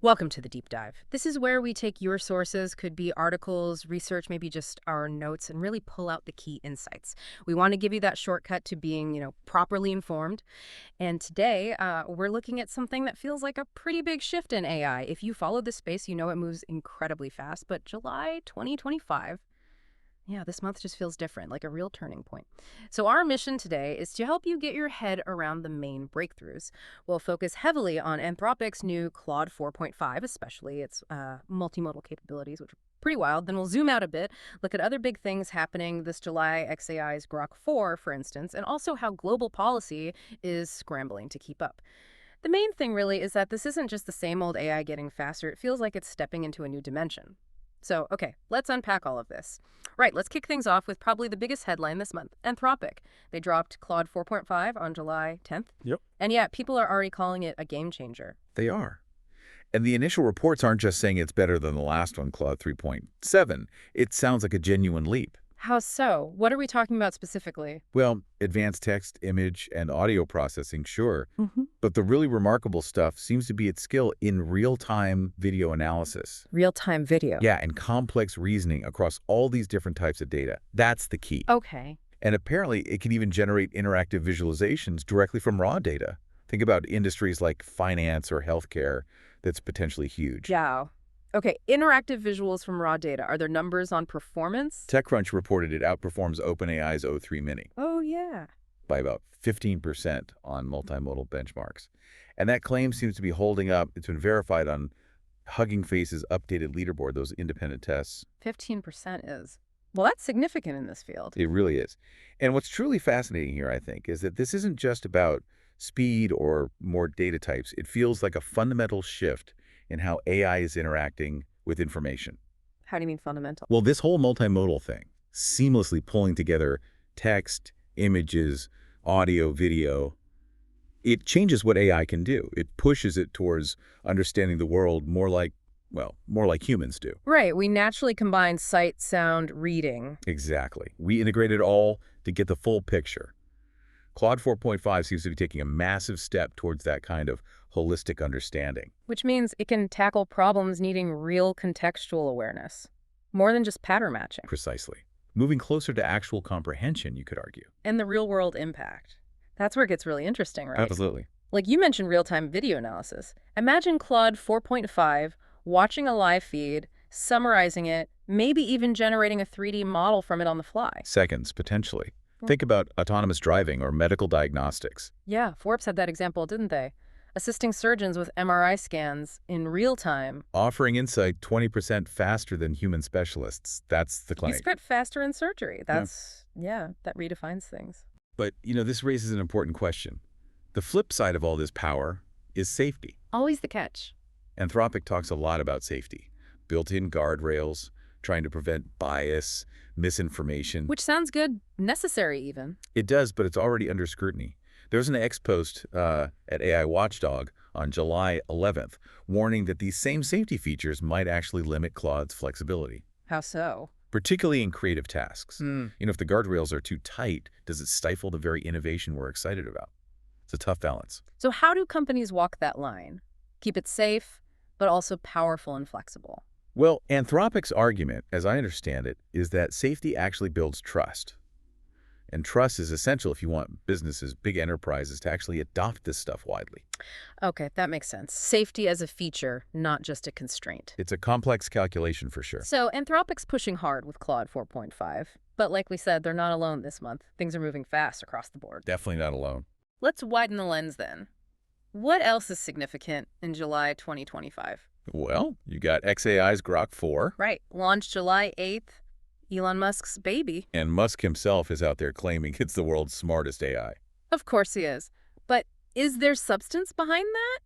Welcome to the deep dive. This is where we take your sources, could be articles, research, maybe just our notes, and really pull out the key insights. We want to give you that shortcut to being, properly informed. And today, we're looking at something that feels like a pretty big shift in AI. If you follow this space, you know it moves incredibly fast. But July 2025, yeah, this month just feels different, like a real turning point. So, our mission today is to help you get your head around the main breakthroughs. We'll focus heavily on Anthropic's new Claude 4.5, especially its multimodal capabilities, which are pretty wild. Then we'll zoom out a bit, look at other big things happening this July, XAI's Grok 4, for instance, and also how global policy is scrambling to keep up. The main thing, really, is that this isn't just the same old AI getting faster. It feels like it's stepping into a new dimension. So, okay, let's unpack all of this. Right, let's kick things off with probably the biggest headline this month, Anthropic. They dropped Claude 4.5 on July 10th. Yep. And yeah, people are already calling it a game changer. They are. And the initial reports aren't just saying it's better than the last one, Claude 3.7. It sounds like a genuine leap. How so? What are we talking about specifically? Well, advanced text, image, and audio processing, sure. Mm-hmm. But the really remarkable stuff seems to be its skill in real-time video analysis. Real-time video. Yeah, and complex reasoning across all these different types of data. That's the key. Okay. And apparently, it can even generate interactive visualizations directly from raw data. Think about industries like finance or healthcare. That's potentially huge. Yeah. Okay, interactive visuals from raw data. Are there numbers on performance? TechCrunch reported it outperforms OpenAI's O3 Mini Oh, yeah. by about 15% on multimodal benchmarks. And that claim seems to be holding up. It's been verified on Hugging Face's updated leaderboard, those independent tests. 15% is. Well, that's significant in this field. It really is. And what's truly fascinating here, I think, is that this isn't just about speed or more data types. It feels like a fundamental shift in how AI is interacting with information. How do you mean fundamental? Well, this whole multimodal thing, seamlessly pulling together text, images, audio, video, it changes what AI can do. It pushes it towards understanding the world more like humans do. Right, we naturally combine sight, sound, reading. Exactly. We integrate it all to get the full picture. Claude 4.5 seems to be taking a massive step towards that kind of holistic understanding. Which means it can tackle problems needing real contextual awareness, more than just pattern matching. Precisely. Moving closer to actual comprehension, you could argue. And the real-world impact. That's where it gets really interesting, right? Absolutely. Like you mentioned real-time video analysis. Imagine Claude 4.5 watching a live feed, summarizing it, maybe even generating a 3D model from it on the fly. Seconds, potentially. Think about autonomous driving or medical diagnostics. Yeah, Forbes had that example, didn't they? Assisting surgeons with MRI scans in real time. Offering insight 20% faster than human specialists. That's the claim. You spent faster in surgery. That redefines things. But, this raises an important question. The flip side of all this power is safety. Always the catch. Anthropic talks a lot about safety. Built-in guardrails, trying to prevent bias, misinformation. Which sounds good, necessary even. It does, but it's already under scrutiny. There was an ex-post at AI Watchdog on July 11th warning that these same safety features might actually limit Claude's flexibility. How so? Particularly in creative tasks. If the guardrails are too tight, does it stifle the very innovation we're excited about? It's a tough balance. So how do companies walk that line? Keep it safe, but also powerful and flexible. Well, Anthropic's argument, as I understand it, is that safety actually builds trust. And trust is essential if you want businesses, big enterprises, to actually adopt this stuff widely. Okay, that makes sense. Safety as a feature, not just a constraint. It's a complex calculation for sure. So Anthropic's pushing hard with Claude 4.5. But like we said, they're not alone this month. Things are moving fast across the board. Definitely not alone. Let's widen the lens then. What else is significant in July 2025? Well, you got XAI's Grok 4. Right, launched July 8th. Elon Musk's baby. And Musk himself is out there claiming it's the world's smartest AI. Of course he is. But is there substance behind that?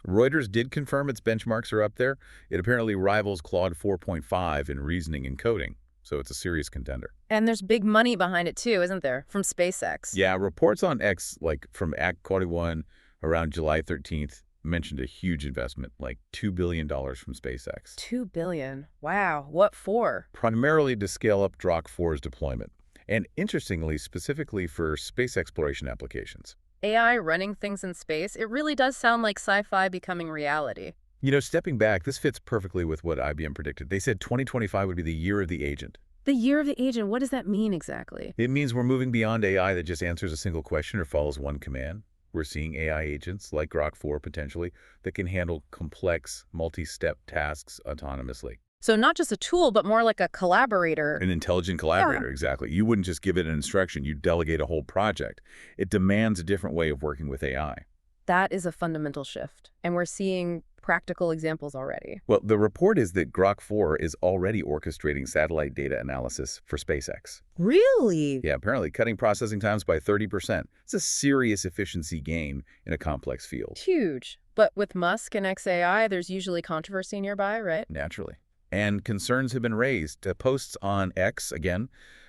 Reuters did confirm its benchmarks are up there. It apparently rivals Claude 4.5 in reasoning and coding, so it's a serious contender. And there's big money behind it too, isn't there? From SpaceX. Yeah, reports on X, like from Act 41 around July 13th, mentioned a huge investment, like $2 billion from SpaceX. $2 billion. Wow. What for? Primarily to scale up Grok 4's deployment. And interestingly, specifically for space exploration applications. AI running things in space, it really does sound like sci-fi becoming reality. Stepping back, this fits perfectly with what IBM predicted. They said 2025 would be the year of the agent. The year of the agent, what does that mean exactly? It means we're moving beyond AI that just answers a single question or follows one command. We're seeing AI agents, like Grok 4 potentially, that can handle complex, multi-step tasks autonomously. So not just a tool, but more like a collaborator. An intelligent collaborator, exactly. You wouldn't just give it an instruction, you delegate a whole project. It demands a different way of working with AI. That is a fundamental shift, and we're seeing practical examples already. Well, the report is that Grok 4 is already orchestrating satellite data analysis for SpaceX. Really? Yeah, apparently cutting processing times by 30%. It's a serious efficiency gain in a complex field. Huge. But with Musk and XAI, there's usually controversy nearby, right? Naturally. And concerns have been raised. Posts on X, again,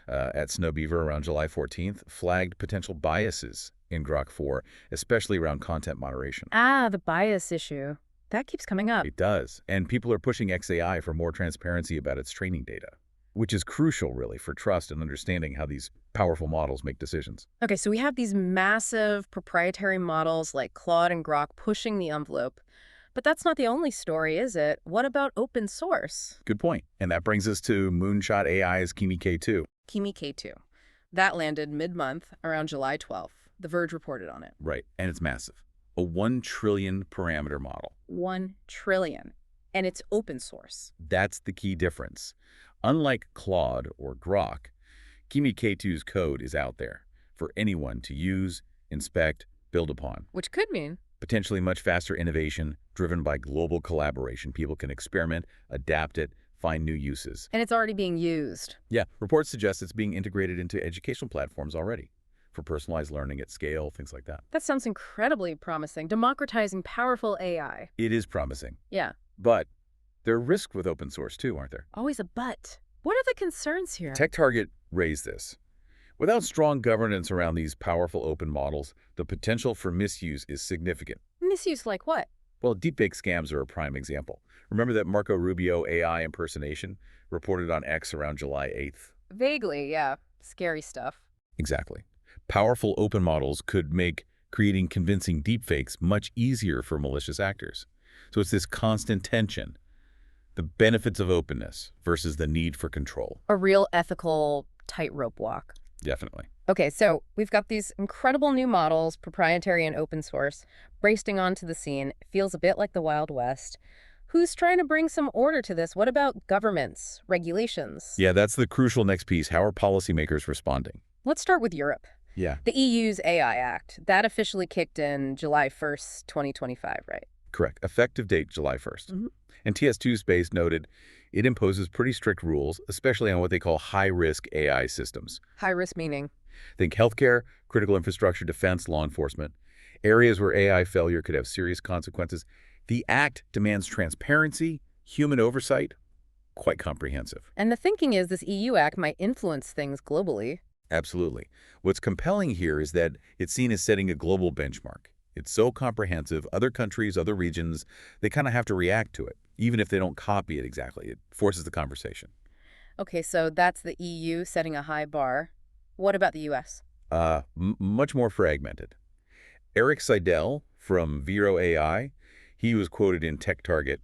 at Snowbeaver around July 14th, flagged potential biases in Grok 4, especially around content moderation. Ah, the bias issue. That keeps coming up. It does. And people are pushing XAI for more transparency about its training data, which is crucial, really, for trust and understanding how these powerful models make decisions. Okay, so we have these massive proprietary models like Claude and Grok pushing the envelope. But that's not the only story, is it? What about open source? Good point. And that brings us to Moonshot AI's Kimi K2. Kimi K2. That landed mid-month, around July 12th. The Verge reported on it. Right, and it's massive. A 1 trillion parameter model. 1 trillion. And it's open source. That's the key difference. Unlike Claude or Grok, Kimi K2's code is out there for anyone to use, inspect, build upon. Which could mean Potentially much faster innovation driven by global collaboration. People can experiment, adapt it, find new uses. and it's already being used. Yeah, reports suggest it's being integrated into educational platforms already for personalized learning at scale, things like that. That sounds incredibly promising. Democratizing powerful AI. It is promising, Yeah, but there are risks with open source too, aren't there? always a but. What are the concerns here? Tech Target raised this. Without strong governance around these powerful open models, the potential for misuse is significant. Misuse like what? Well, deepfake scams are a prime example. Remember that Marco Rubio AI impersonation reported on X around July 8th? Vaguely, yeah. Scary stuff. Exactly. Powerful open models could make creating convincing deepfakes much easier for malicious actors. So it's this constant tension, the benefits of openness versus the need for control. A real ethical tightrope walk. Definitely. Okay, so we've got these incredible new models, proprietary and open source, bursting onto the scene. It feels a bit like the Wild West. Who's trying to bring some order to this? What about governments, regulations? Yeah, that's the crucial next piece. How are policymakers responding? Let's start with Europe. Yeah, The EU's AI Act. That officially kicked in July 1st, 2025, right? correct. Effective date July 1st. Mhm. And TS2 Space noted it imposes pretty strict rules, especially on what they call high-risk AI systems. High risk meaning. Think healthcare, critical infrastructure, defense, law enforcement, areas where AI failure could have serious consequences. The Act demands transparency, human oversight, quite comprehensive. And the thinking is this EU Act might influence things globally. Absolutely. What's compelling here is that it's seen as setting a global benchmark. It's so comprehensive, other countries, other regions, they kind of have to react to it, even if they don't copy it exactly. It forces the conversation. Okay, so that's the EU setting a high bar. What about the US? Much more fragmented. Eric Seidel from Vero AI, he was quoted in Tech Target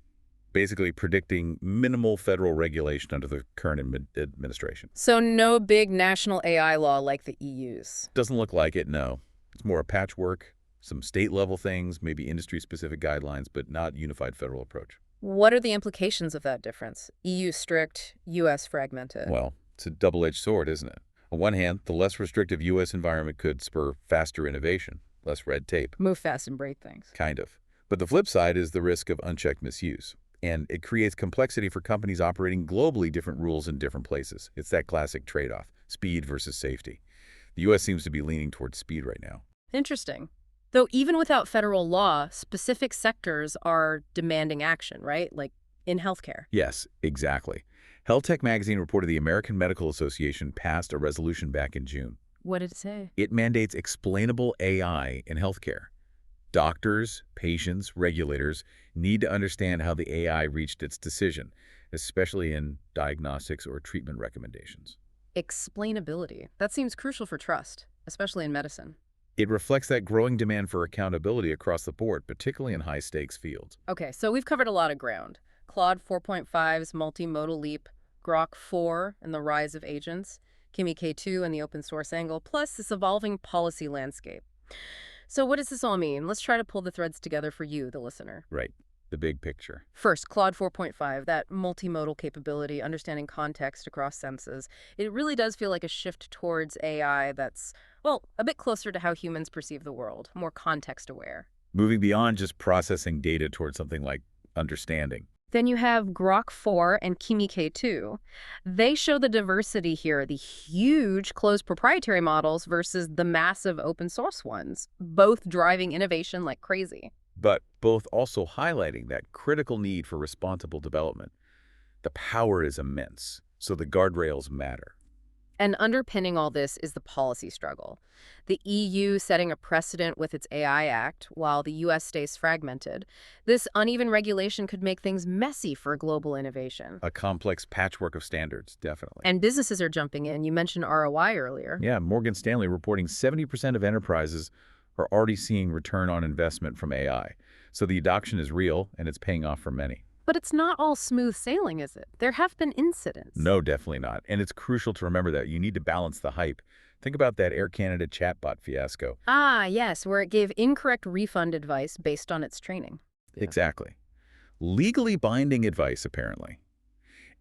basically predicting minimal federal regulation under the current administration. So no big national AI law like the EU's. Doesn't look like it, no. It's more a patchwork, some state-level things, maybe industry-specific guidelines, but not unified federal approach. What are the implications of that difference? EU strict, US fragmented. Well, it's a double-edged sword, isn't it? On one hand, the less restrictive U.S. environment could spur faster innovation, less red tape, Move fast and break things. kind of. But the flip side is the risk of unchecked misuse. And it creates complexity for companies operating globally, different rules in different places. It's that classic trade-off, speed versus safety. The U.S. seems to be leaning towards speed right now. Interesting. Though even without federal law, specific sectors are demanding action, right? Like in healthcare. Yes, exactly. Health Tech magazine reported the American Medical Association passed a resolution back in June. What did it say? It mandates explainable AI in healthcare. Doctors, patients, regulators need to understand how the AI reached its decision, especially in diagnostics or treatment recommendations. Explainability. That seems crucial for trust, especially in medicine. It reflects that growing demand for accountability across the board, particularly in high-stakes fields. Okay, so we've covered a lot of ground. Claude 4.5's multimodal leap, Grok 4 and the rise of agents, Kimi K2 and the open source angle, plus this evolving policy landscape. So what does this all mean? Let's try to pull the threads together for you, the listener. Right. The big picture. First, Claude 4.5, that multimodal capability, understanding context across senses. It really does feel like a shift towards AI that's, well, a bit closer to how humans perceive the world, more context aware. Moving beyond just processing data towards something like understanding. Then you have Grok 4 and Kimi K2. They show the diversity here, the huge closed proprietary models versus the massive open source ones, both driving innovation like crazy. But both also highlighting that critical need for responsible development. The power is immense, so the guardrails matter. And underpinning all this is the policy struggle. The EU setting a precedent with its AI Act, while the US stays fragmented. This uneven regulation could make things messy for global innovation. A complex patchwork of standards, definitely. And businesses are jumping in. You mentioned ROI earlier. Yeah, Morgan Stanley reporting 70% of enterprises are already seeing return on investment from AI. So the adoption is real, and it's paying off for many. But it's not all smooth sailing, is it? There have been incidents. No, definitely not. And it's crucial to remember that you need to balance the hype. Think about that Air Canada chatbot fiasco. Ah, yes, where it gave incorrect refund advice based on its training. Yeah. Exactly. Legally binding advice, apparently.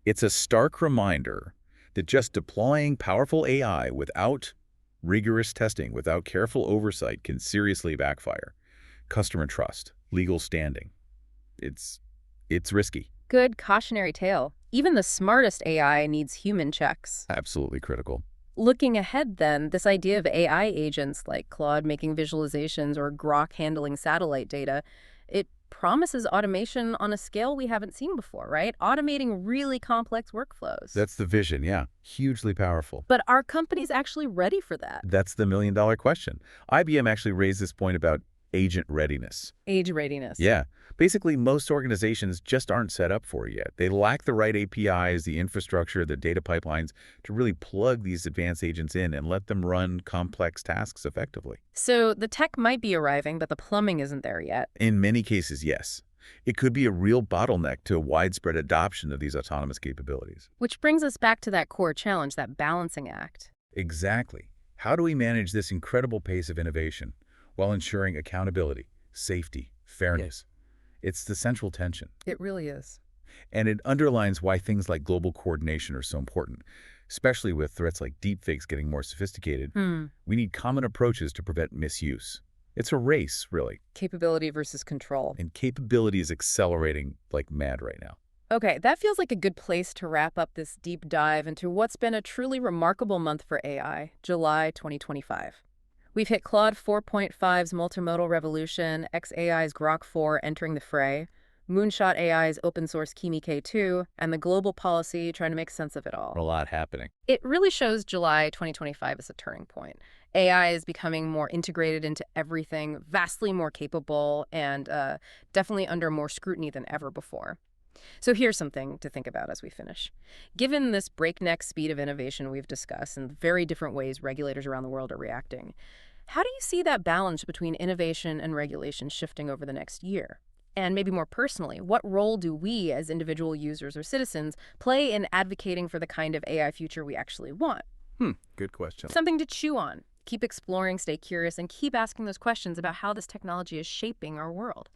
It's a stark reminder that just deploying powerful AI without rigorous testing, without careful oversight, can seriously backfire. Customer trust, legal standing. It's risky. Good cautionary tale. Even the smartest AI needs human checks. Absolutely critical. Looking ahead then, this idea of AI agents like Claude making visualizations or Grok handling satellite data, it promises automation on a scale we haven't seen before, right? Automating really complex workflows. That's the vision, yeah. Hugely powerful. But are companies actually ready for that? That's the million-dollar question. IBM actually raised this point about agent readiness. Age readiness. Yeah. Basically, most organizations just aren't set up for it yet. They lack the right APIs, the infrastructure, the data pipelines to really plug these advanced agents in and let them run complex tasks effectively. So the tech might be arriving, but the plumbing isn't there yet. In many cases, yes. It could be a real bottleneck to widespread adoption of these autonomous capabilities. Which brings us back to that core challenge, that balancing act. Exactly. How do we manage this incredible pace of innovation while ensuring accountability, safety, fairness? It's the central tension. It really is. And it underlines why things like global coordination are so important, especially with threats like deepfakes getting more sophisticated. We need common approaches to prevent misuse. It's a race, really. Capability versus control. And capability is accelerating like mad right now. Okay, that feels like a good place to wrap up this deep dive into what's been a truly remarkable month for AI, July 2025. We've hit Claude 4.5's multimodal revolution, XAI's Grok 4 entering the fray, Moonshot AI's open source Kimi K2, and the global policy trying to make sense of it all. A lot happening. It really shows July 2025 as a turning point. AI is becoming more integrated into everything, vastly more capable, and definitely under more scrutiny than ever before. So here's something to think about as we finish. Given this breakneck speed of innovation we've discussed and the very different ways regulators around the world are reacting, how do you see that balance between innovation and regulation shifting over the next year? And maybe more personally, what role do we as individual users or citizens play in advocating for the kind of AI future we actually want? Good question. Something to chew on. Keep exploring, stay curious, and keep asking those questions about how this technology is shaping our world.